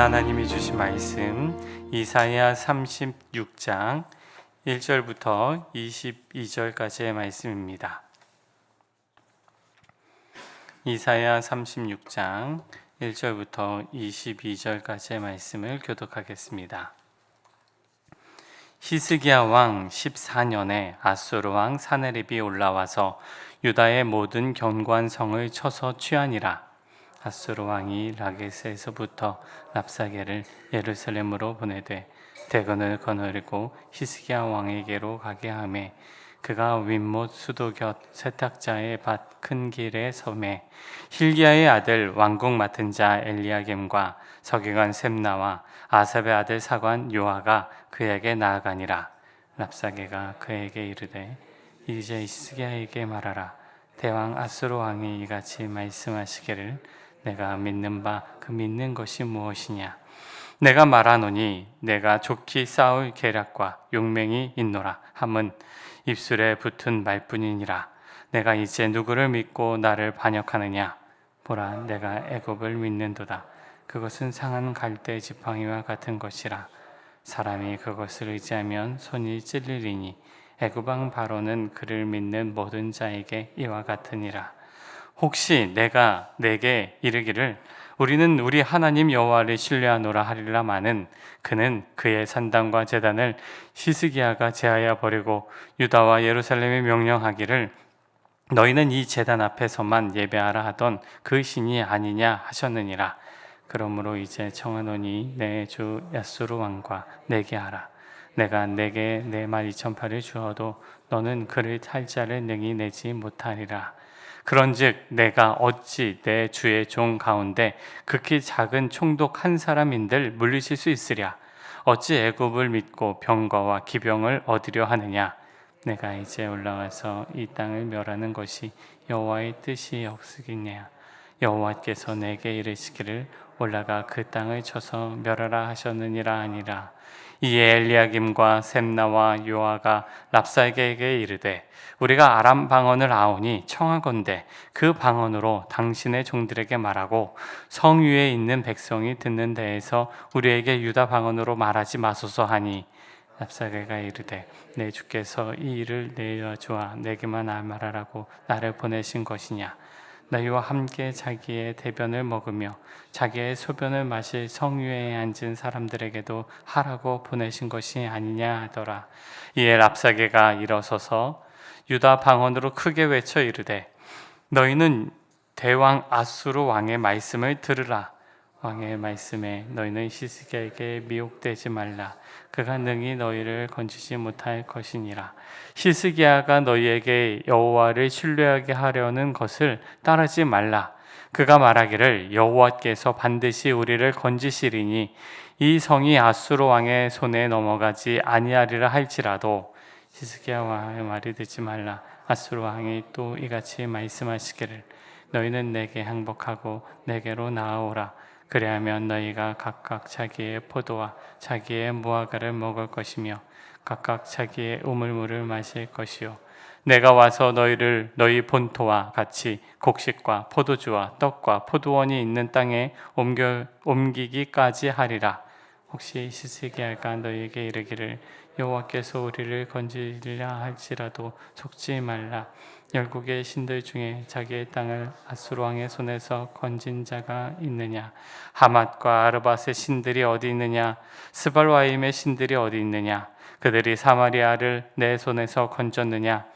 하나님이 주신 말씀 이사야 36장 1절부터 22절까지의 말씀입니다. 이사야 36장 1절부터 22절까지의 말씀을 교독하겠습니다. 히스기야 왕 14년에 아수르 왕 사네립이 올라와서 유다의 모든 견고한 성을 쳐서 취하니라. 아수르 왕이 라게스에서부터 랍사게를 예루살렘으로 보내되 대건을 거느리고 히스기야 왕에게로 가게 하매 그가 윗못 수도 곁 세탁자의 밭 큰 길에 섬에 힐기야의 아들 왕국 맡은 자 엘리야겜과 서기관 셈나와 아삽의 아들 사관 요아가 그에게 나아가니라. 랍사게가 그에게 이르되 이제 히스기야에게 말하라. 대왕 아수르 왕이 이같이 말씀하시기를 내가 믿는 바 그 믿는 것이 무엇이냐? 내가 말하노니 내가 좋게 싸울 계략과 용맹이 있노라 함은 입술에 붙은 말뿐이니라. 내가 이제 누구를 믿고 나를 반역하느냐? 보라, 내가 애굽을 믿는도다. 그것은 상한 갈대 지팡이와 같은 것이라. 사람이 그것을 의지하면 손이 찔리리니 애굽 왕 바로는 그를 믿는 모든 자에게 이와 같으니라. 혹시 내가 내게 이르기를 우리는 우리 하나님 여호와를 신뢰하노라 하리라마는 그는 그의 산당과 제단을 히스기야가 제하여 버리고 유다와 예루살렘에 명령하기를 너희는 이 제단 앞에서만 예배하라 하던 그 신이 아니냐 하셨느니라. 그러므로 이제 청하노니 내 주 아수르 왕과 내게 하라. 내가 내게 내 말 2,800을 주어도 너는 그를 탈 자를 능히 내지 못하리라. 그런즉 내가 어찌 내 주의 종 가운데 극히 작은 총독 한 사람인들 물리칠 수 있으랴? 어찌 애굽을 믿고 병거와 기병을 얻으려 하느냐? 내가 이제 올라와서 이 땅을 멸하는 것이 여호와의 뜻이 없으겠냐? 여호와께서 내게 이르시기를 올라가 그 땅을 쳐서 멸하라 하셨느니라 하니라. 이에 엘리야김과 셈나와 요아가 랍사게에게 이르되 우리가 아람 방언을 아오니 청하건대 그 방언으로 당신의 종들에게 말하고 성 위에 있는 백성이 듣는 데에서 우리에게 유다 방언으로 말하지 마소서 하니 랍사게가 이르되 내 주께서 이 일을 내어주어 내게만 말하라고 나를 보내신 것이냐? 너희와 함께 자기의 대변을 먹으며 자기의 소변을 마실 성위에 앉은 사람들에게도 하라고 보내신 것이 아니냐 하더라. 이에 랍사게가 일어서서 유다 방언으로 크게 외쳐 이르되 너희는 대왕 아수르 왕의 말씀을 들으라. 왕의 말씀에 너희는 히스기야에게 미혹되지 말라. 그가 능히 너희를 건지지 못할 것이니라. 히스기야가 너희에게 여호와를 신뢰하게 하려는 것을 따르지 말라. 그가 말하기를 여호와께서 반드시 우리를 건지시리니 이 성이 아수르 왕의 손에 넘어가지 아니하리라 할지라도 히스기야 왕의 말을 듣지 말라. 아수르 왕이 또 이같이 말씀하시기를 너희는 내게 항복하고 내게로 나아오라. 그리하면 너희가 각각 자기의 포도와 자기의 무화과를 먹을 것이며 각각 자기의 우물물을 마실 것이요 내가 와서 너희를 너희 본토와 같이 곡식과 포도주와 떡과 포도원이 있는 땅에 옮기기까지 하리라. 혹시 히스기야가 너희에게 이르기를 여호와께서 우리를 건지리라 할지라도 속지 말라. 열국의 신들 중에 자기의 땅을 아수르 왕의 손에서 건진 자가 있느냐? 하맛과 아르밧의 신들이 어디 있느냐? 스발와임의 신들이 어디 있느냐? 그들이 사마리아를 내 손에서 건졌느냐?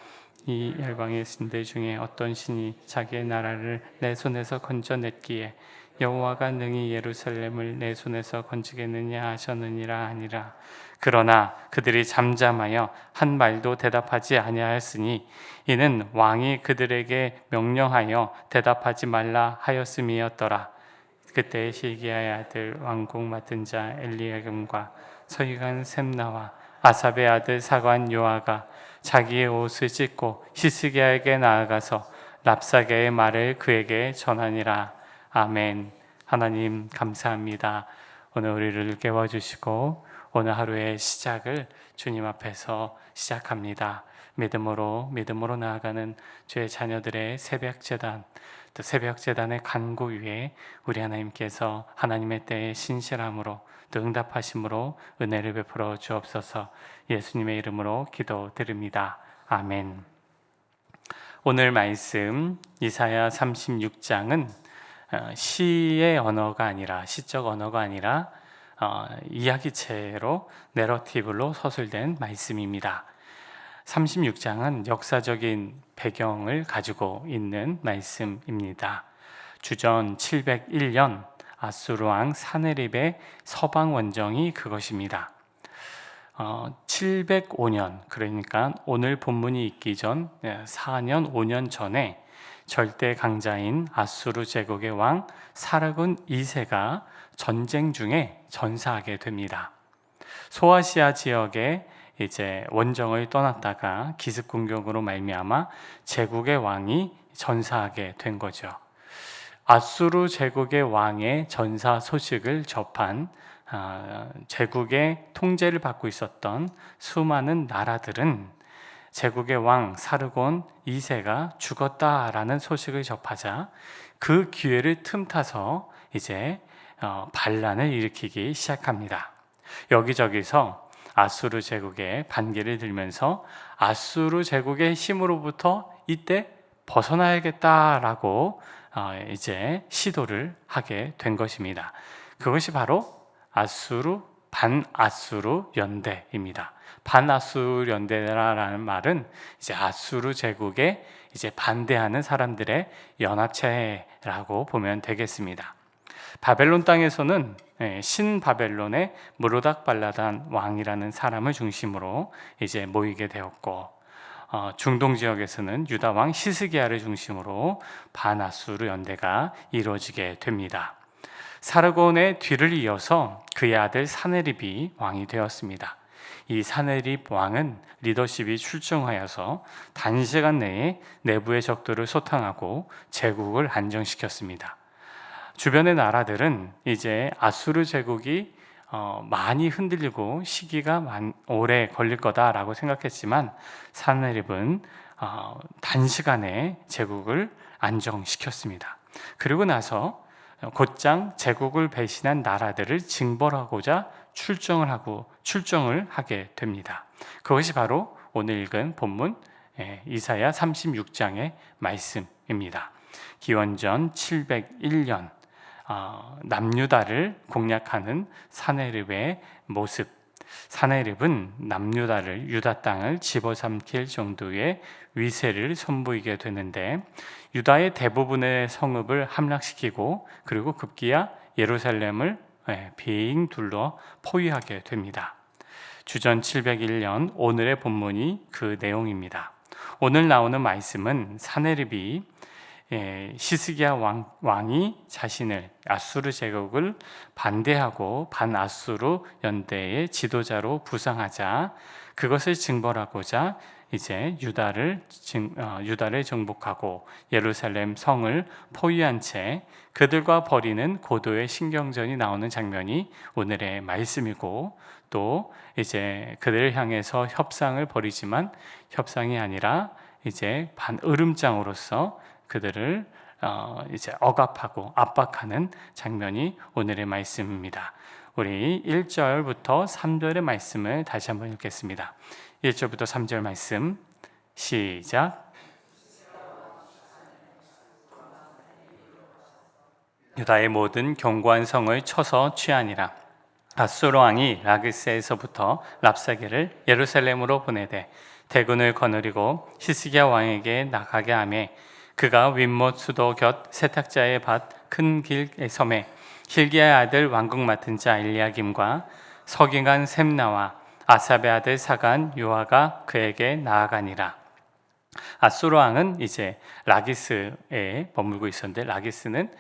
이 열방의 신들 중에 어떤 신이 자기의 나라를 내 손에서 건져냈기에 여호와가 능히 예루살렘을 내 손에서 건지겠느냐 하셨느니라 하니라. 그러나 그들이 잠잠하여 한 말도 대답하지 아니하였으니 이는 왕이 그들에게 명령하여 대답하지 말라 하였음이었더라. 그때 히스기야의 아들 왕국 맡은 자 엘리야김과 서기관 셈나와 아삽의 아들 사관 요아가 자기의 옷을 찢고 히스기야에게 나아가서 랍사게의 말을 그에게 전하니라. 아멘. 하나님 감사합니다. 오늘 우리를 깨워주시고 오늘 하루의 시작을 주님 앞에서 시작합니다. 믿음으로 나아가는 주의 자녀들의 새벽 제단, 또 새벽 제단의 간구 위에 우리 하나님께서 하나님의 때에 신실함으로 또 응답하심으로 은혜를 베풀어 주옵소서. 예수님의 이름으로 기도드립니다. 아멘. 오늘 말씀 이사야 36장은 시의 언어가 아니라, 시적 언어가 아니라 이야기체로 내러티브로 서술된 말씀입니다. 36장은 역사적인 배경을 가지고 있는 말씀입니다. 주전 701년 아수르 왕 사네립의 서방 원정이 그것입니다. 705년, 그러니까 오늘 본문이 있기 전 4년, 5년 전에 절대 강자인 아수르 제국의 왕 사르곤 2세가 전쟁 중에 전사하게 됩니다. 소아시아 지역에 이제 원정을 떠났다가 기습 공격으로 말미암아 제국의 왕이 전사하게 된 거죠. 아수르 제국의 왕의 전사 소식을 접한 제국의 통제를 받고 있었던 수많은 나라들은 제국의 왕 사르곤 2세가 죽었다라는 소식을 접하자 그 기회를 틈타서 이제 반란을 일으키기 시작합니다. 여기저기서 아수르 제국의 반기를 들면서 아수르 제국의 힘으로부터 이때 벗어나야겠다라고 이제 시도를 하게 된 것입니다. 그것이 바로 반아수르 연대입니다. 반아수르 연대라는 말은 이제 아수르 제국에 이제 반대하는 사람들의 연합체라고 보면 되겠습니다. 바벨론 땅에서는 신바벨론의 무로닥 발라단 왕이라는 사람을 중심으로 이제 모이게 되었고, 중동 지역에서는 유다 왕 히스기야를 중심으로 반아수르 연대가 이루어지게 됩니다. 사르곤의 뒤를 이어서 그의 아들 사네립이 왕이 되었습니다. 이 사네립 왕은 리더십이 출중하여서 단시간 내에 내부의 적들을 소탕하고 제국을 안정시켰습니다. 주변의 나라들은 이제 아수르 제국이 많이 흔들리고 시기가 오래 걸릴 거다라고 생각했지만 사네립은 단시간에 제국을 안정시켰습니다. 그리고 나서 곧장 제국을 배신한 나라들을 징벌하고자 출정을 하게 됩니다. 그것이 바로 오늘 읽은 본문 이사야 36장의 말씀입니다. 기원전 701년 남유다를 공략하는 사네립의 모습. 사네립은 남유다를, 유다 땅을 집어삼킬 정도의 위세를 선보이게 되는데, 유다의 대부분의 성읍을 함락시키고 그리고 급기야 예루살렘을 빙 둘러 포위하게 됩니다. 주전 701년 오늘의 본문이 그 내용입니다. 오늘 나오는 말씀은 사네립이 히스기야 왕이 자신을 아수르 제국을 반대하고 반아수르 연대의 지도자로 부상하자 그것을 징벌하고자 이제 유다를 정복하고 예루살렘 성을 포위한 채 그들과 벌이는 고도의 신경전이 나오는 장면이 오늘의 말씀이고, 또 이제 그들을 향해서 협상을 벌이지만 협상이 아니라 이제 반으름장으로서 그들을 이제 억압하고 압박하는 장면이 오늘의 말씀입니다. 우리 1절부터 3절의 말씀을 다시 한번 읽겠습니다. 1절부터 3절 말씀 시작. 유다의 모든 견고한 성을 쳐서 취하니라. 아수르 왕이 라기스에서부터 랍사게를 예루살렘으로 보내되 대군을 거느리고 히스기야 왕에게 나가게 하며, 그가 윗못 수도 곁 세탁자의 밭 큰 길의 섬에 hil기야의 아들 왕궁 맡은 자 엘리야김과 서기관 셈나와 아삽의 아들 사간 요아가 그에게 나아가니라. 아수르 왕은 이제 라기스에 머물고 있었는데, 라기스는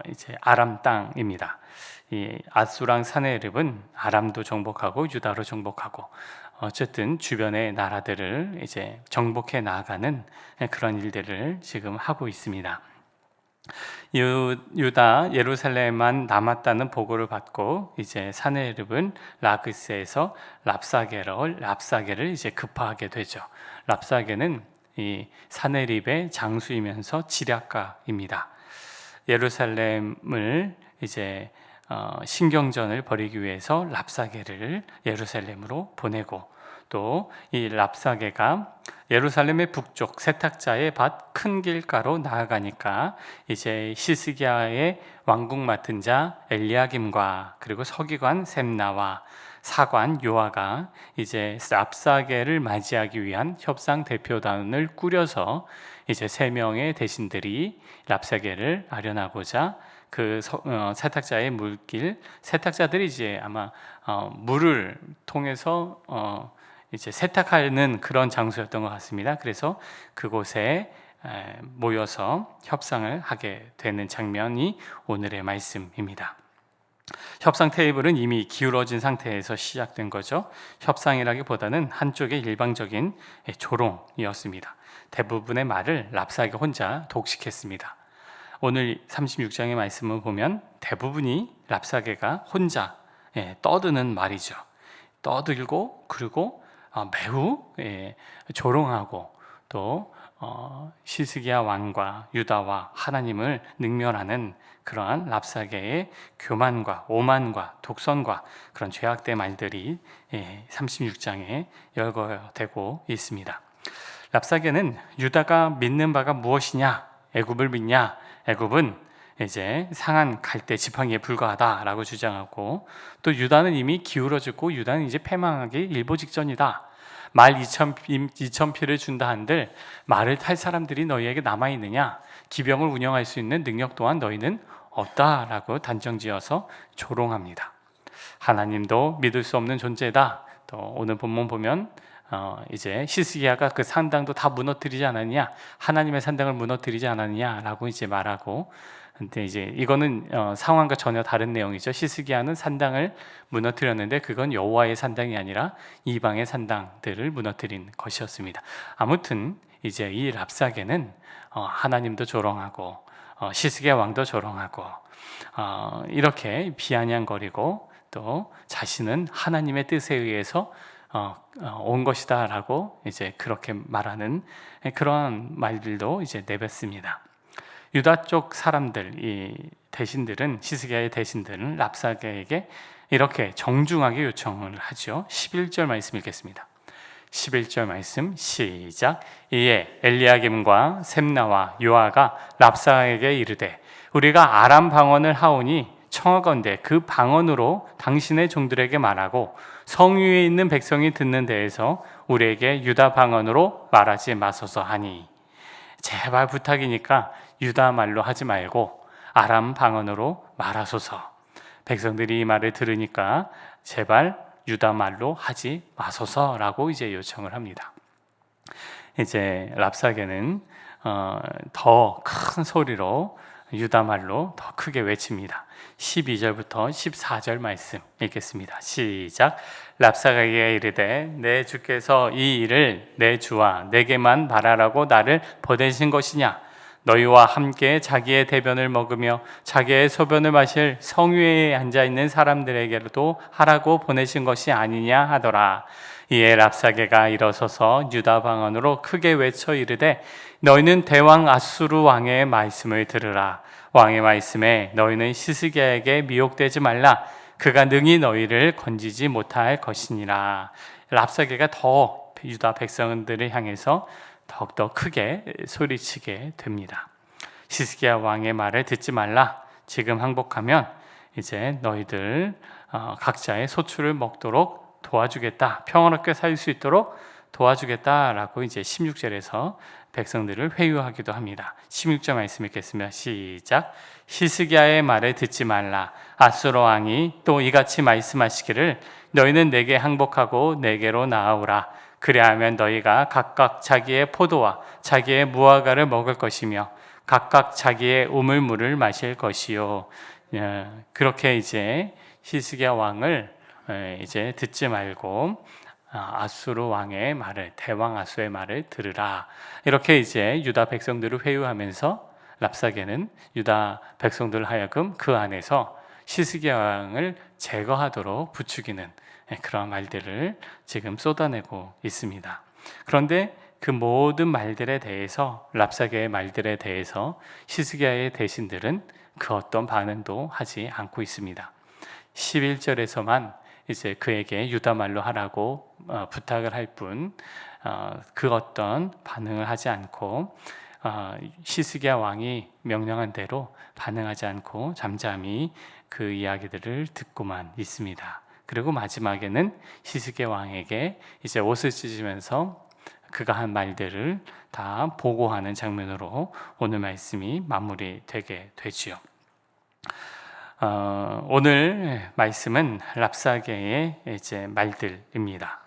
이제 아람 땅입니다. 이 아수르 왕 사네립은 아람도 정복하고 유다로 정복하고 어쨌든 주변의 나라들을 이제 정복해 나아가는 그런 일들을 지금 하고 있습니다. 유다 예루살렘만 남았다는 보고를 받고 이제 사네립은 라그스에서 랍사게를 이제 급파하게 되죠. 랍사게는 이 사네립의 장수이면서 지략가입니다. 예루살렘을 이제 신경전을 벌이기 위해서 랍사게를 예루살렘으로 보내고, 또 이 랍사게가 예루살렘의 북쪽 세탁자의 밭 큰 길가로 나아가니까 이제 히스기야의 왕궁 맡은 자 엘리야김과 그리고 서기관 셈나와 사관 요아가 이제 랍사게를 맞이하기 위한 협상 대표단을 꾸려서 이제 3명의 대신들이 랍사게를 아련하고자 그 세탁자의 물길, 세탁자들이 이제 아마 물을 통해서 이제 세탁하는 그런 장소였던 것 같습니다. 그래서 그곳에 모여서 협상을 하게 되는 장면이 오늘의 말씀입니다. 협상 테이블은 이미 기울어진 상태에서 시작된 거죠. 협상이라기보다는 한쪽의 일방적인 조롱이었습니다. 대부분의 말을 랍사게 혼자 독식했습니다. 오늘 36장의 말씀을 보면 대부분이 랍사게가 혼자 떠드는 말이죠. 떠들고 그리고 매우 조롱하고 또 히스기야 왕과 유다와 하나님을 능멸하는 그러한 랍사게의 교만과 오만과 독선과 그런 죄악된 말들이 36장에 열거되고 있습니다. 랍사게는 유다가 믿는 바가 무엇이냐? 애굽을 믿냐? 애굽은 이제 상한 갈대 지팡이에 불과하다라고 주장하고, 또 유다는 이미 기울어졌고 유다는 이제 패망하기 일보 직전이다. 말 2,000피를 준다 한들 말을 탈 사람들이 너희에게 남아있느냐? 기병을 운영할 수 있는 능력 또한 너희는 없다라고 단정지어서 조롱합니다. 하나님도 믿을 수 없는 존재다. 또 오늘 본문 보면 이제 히스기야가 그 산당도 다 무너뜨리지 않았냐? 하나님의 산당을 무너뜨리지 않았냐라고 이제 말하고, 근데 이제 이거는 상황과 전혀 다른 내용이죠. 히스기야는 산당을 무너뜨렸는데 그건 여호와의 산당이 아니라 이방의 산당들을 무너뜨린 것이었습니다. 아무튼 이제 이 랍사게는 하나님도 조롱하고 히스기야 왕도 조롱하고 이렇게 비아냥거리고 또 자신은 하나님의 뜻에 의해서 온 것이다라고 이제 그렇게 말하는 그러한 말들도 이제 내뱉습니다. 유다 쪽 사람들, 이 대신들은, 히스기야의 대신들은 랍사게에게 이렇게 정중하게 요청을 하죠. 11절 말씀 읽겠습니다. 11절 말씀 시작. 이에 엘리야김과 셈나와 요아가 랍사게에게 이르되 우리가 아람 방언을 하오니 청하건대 그 방언으로 당신의 종들에게 말하고 성 위에 있는 백성이 듣는 데에서 우리에게 유다 방언으로 말하지 마소서 하니. 제발 부탁이니까 유다 말로 하지 말고 아람 방언으로 말하소서. 백성들이 이 말을 들으니까 제발 유다 말로 하지 마소서라고 이제 요청을 합니다. 이제 랍사게는 더 큰 소리로 유다 말로 더 크게 외칩니다. 12절부터 14절 말씀 읽겠습니다. 시작. 랍사게에게 이르되 내 주께서 이 일을 내 주와 내게만 말하라고 나를 보내신 것이냐? 너희와 함께 자기의 대변을 먹으며 자기의 소변을 마실 성위에 앉아있는 사람들에게도 하라고 보내신 것이 아니냐 하더라. 이에 랍사게가 일어서서 유다 방언으로 크게 외쳐 이르되 너희는 대왕 아수르 왕의 말씀을 들으라. 왕의 말씀에 너희는 히스기야에게 미혹되지 말라. 그가 능히 너희를 건지지 못할 것이니라. 랍사게가 더 유다 백성들을 향해서 더욱더 크게 소리치게 됩니다. 히스기야 왕의 말을 듣지 말라. 지금 항복하면 이제 너희들 각자의 소출을 먹도록 도와주겠다. 평화롭게 살 수 있도록 도와주겠다라고 이제 16절에서 백성들을 회유하기도 합니다. 16절 말씀 읽겠습니다. 시작. 히스기야의 말을 듣지 말라. 아수르 왕이 또 이같이 말씀하시기를 너희는 내게 항복하고 내게로 나아오라. 그리하면 너희가 각각 자기의 포도와 자기의 무화과를 먹을 것이며 각각 자기의 우물물을 마실 것이요. 그렇게 이제 히스기야 왕을 이제 듣지 말고 아수르 왕의 말을, 대왕 아수의 말을 들으라. 이렇게 이제 유다 백성들을 회유하면서 랍사게는 유다 백성들 하여금 그 안에서 시스기야 왕을 제거하도록 부추기는 그런 말들을 지금 쏟아내고 있습니다. 그런데 그 모든 말들에 대해서, 랍사게의 말들에 대해서 시스기야의 대신들은 그 어떤 반응도 하지 않고 있습니다. 11절에서만 이제 그에게 유다말로 하라고 부탁을 할 뿐 그 어떤 반응을 하지 않고 시스기야 왕이 명령한 대로 반응하지 않고 잠잠히 그 이야기들을 듣고만 있습니다. 그리고 마지막에는 시스기야 왕에게 이제 옷을 찢으면서 그가 한 말들을 다 보고하는 장면으로 오늘 말씀이 마무리되게 되지요. 오늘 말씀은 랍사게의 이제 말들입니다.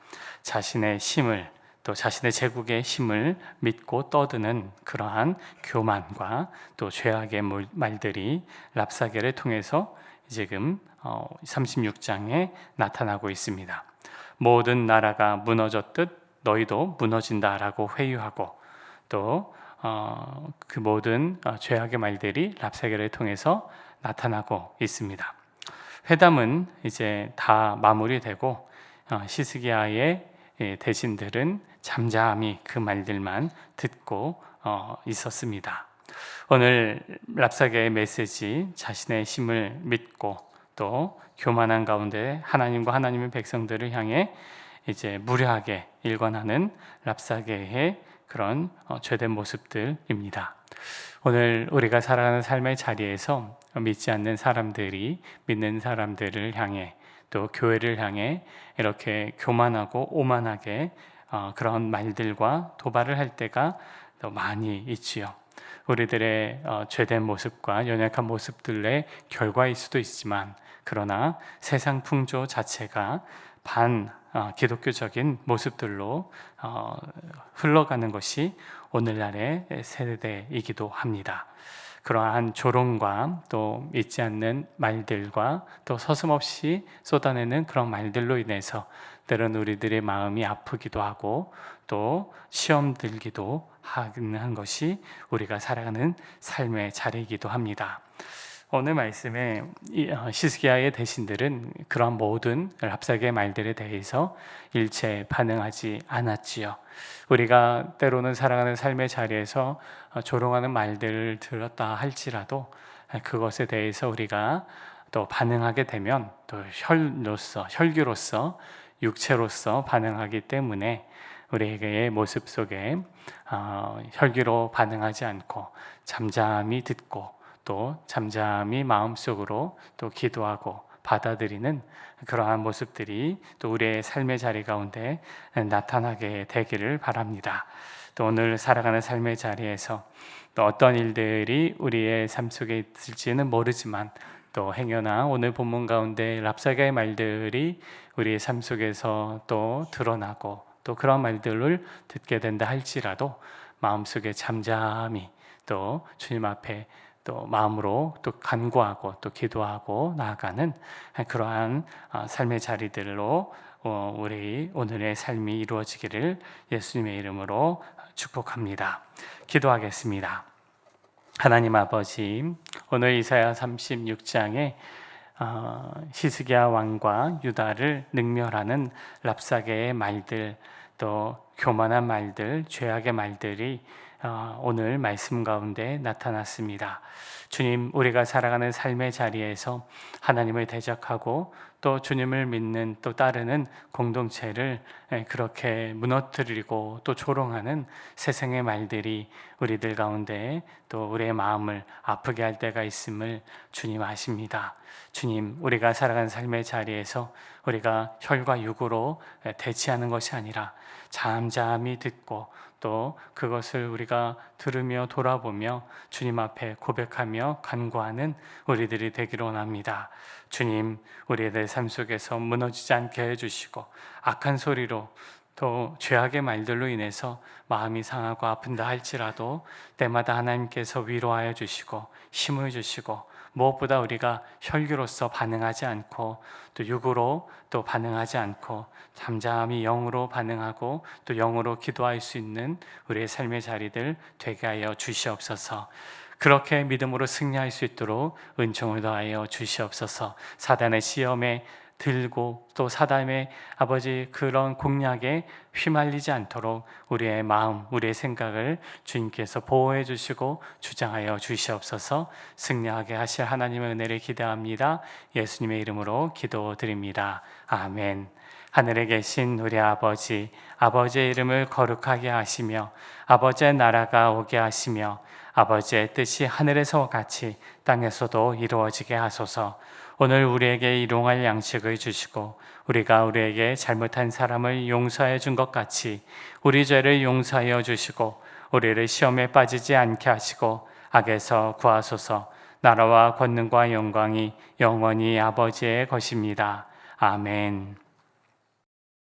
자신의 힘을, 또 자신의 제국의 힘을 믿고 떠드는 그러한 교만과 또 죄악의 말들이 랍사게를 통해서 지금 36장에 나타나고 있습니다. 모든 나라가 무너졌듯 너희도 무너진다라고 회유하고, 또 그 모든 죄악의 말들이 랍사게를 통해서 나타나고 있습니다. 회담은 이제 다 마무리되고 시스기야의 대신들은 잠잠히 그 말들만 듣고 있었습니다. 오늘 랍사게의 메시지, 자신의 힘을 믿고 또 교만한 가운데 하나님과 하나님의 백성들을 향해 이제 무례하게 일관하는 랍사게의 그런 죄된 모습들입니다. 오늘 우리가 살아가는 삶의 자리에서 믿지 않는 사람들이 믿는 사람들을 향해, 또 교회를 향해 이렇게 교만하고 오만하게 그런 말들과 도발을 할 때가 더 많이 있지요. 우리들의 죄된 모습과 연약한 모습들의 결과일 수도 있지만, 그러나 세상 풍조 자체가 기독교적인 모습들로 흘러가는 것이 오늘날의 세대이기도 합니다. 그러한 조롱과 또 믿지 않는 말들과 또 서슴없이 쏟아내는 그런 말들로 인해서 때로는 우리들의 마음이 아프기도 하고 또 시험 들기도 하는 것이 우리가 살아가는 삶의 자리이기도 합니다. 오늘 말씀에 시스기야의 대신들은 그런 모든 랍사게의 말들에 대해서 일체 반응하지 않았지요. 우리가 때로는 살아가는 삶의 자리에서 조롱하는 말들을 들었다 할지라도 그것에 대해서 우리가 또 반응하게 되면 또 혈기로서 육체로서 반응하기 때문에 우리에게의 모습 속에 혈기로 반응하지 않고 잠잠히 듣고 또 잠잠히 마음속으로 또 기도하고 받아들이는 그러한 모습들이 또 우리의 삶의 자리 가운데 나타나게 되기를 바랍니다. 또 오늘 살아가는 삶의 자리에서 또 어떤 일들이 우리의 삶 속에 있을지는 모르지만, 또 행여나 오늘 본문 가운데 랍사게의 말들이 우리의 삶 속에서 또 드러나고 또 그런 말들을 듣게 된다 할지라도 마음속에 잠잠히 또 주님 앞에 또 마음으로 또 간구하고 또 기도하고 나아가는 그러한 삶의 자리들로 우리 오늘의 삶이 이루어지기를 예수님의 이름으로 축복합니다. 기도하겠습니다. 하나님 아버지, 오늘 이사야 36장에 시스기야 왕과 유다를 능멸하는 랍사게의 말들, 또 교만한 말들, 죄악의 말들이 오늘 말씀 가운데 나타났습니다. 주님, 우리가 살아가는 삶의 자리에서 하나님을 대적하고 또 주님을 믿는 또 따르는 공동체를 그렇게 무너뜨리고 또 조롱하는 세상의 말들이 우리들 가운데 또 우리의 마음을 아프게 할 때가 있음을 주님 아십니다. 주님, 우리가 살아가는 삶의 자리에서 우리가 혈과 육으로 대치하는 것이 아니라 잠잠히 듣고 또 그것을 우리가 들으며 돌아보며 주님 앞에 고백하며 간구하는 우리들이 되기를 원합니다. 주님, 우리의 삶 속에서 무너지지 않게 해주시고 악한 소리로 또 죄악의 말들로 인해서 마음이 상하고 아픈다 할지라도 때마다 하나님께서 위로하여 주시고 힘을 주시고, 무엇보다 우리가 혈기로서 반응하지 않고 또 육으로 또 반응하지 않고 잠잠히 영으로 반응하고 또 영으로 기도할 수 있는 우리의 삶의 자리들 되게 하여 주시옵소서. 그렇게 믿음으로 승리할 수 있도록 은총을 더하여 주시옵소서. 사단의 시험에 들고 또 사단의 아버지 그런 공략에 휘말리지 않도록 우리의 마음, 우리의 생각을 주님께서 보호해 주시고 주장하여 주시옵소서. 승리하게 하실 하나님의 은혜를 기대합니다. 예수님의 이름으로 기도드립니다. 아멘. 하늘에 계신 우리 아버지, 아버지의 이름을 거룩하게 하시며 아버지의 나라가 오게 하시며 아버지의 뜻이 하늘에서 같이 땅에서도 이루어지게 하소서. 오늘 우리에게 일용할 양식을 주시고 우리가 우리에게 잘못한 사람을 용서해 준 것 같이 우리 죄를 용서하여 주시고 우리를 시험에 빠지지 않게 하시고 악에서 구하소서. 나라와 권능과 영광이 영원히 아버지의 것입니다. 아멘.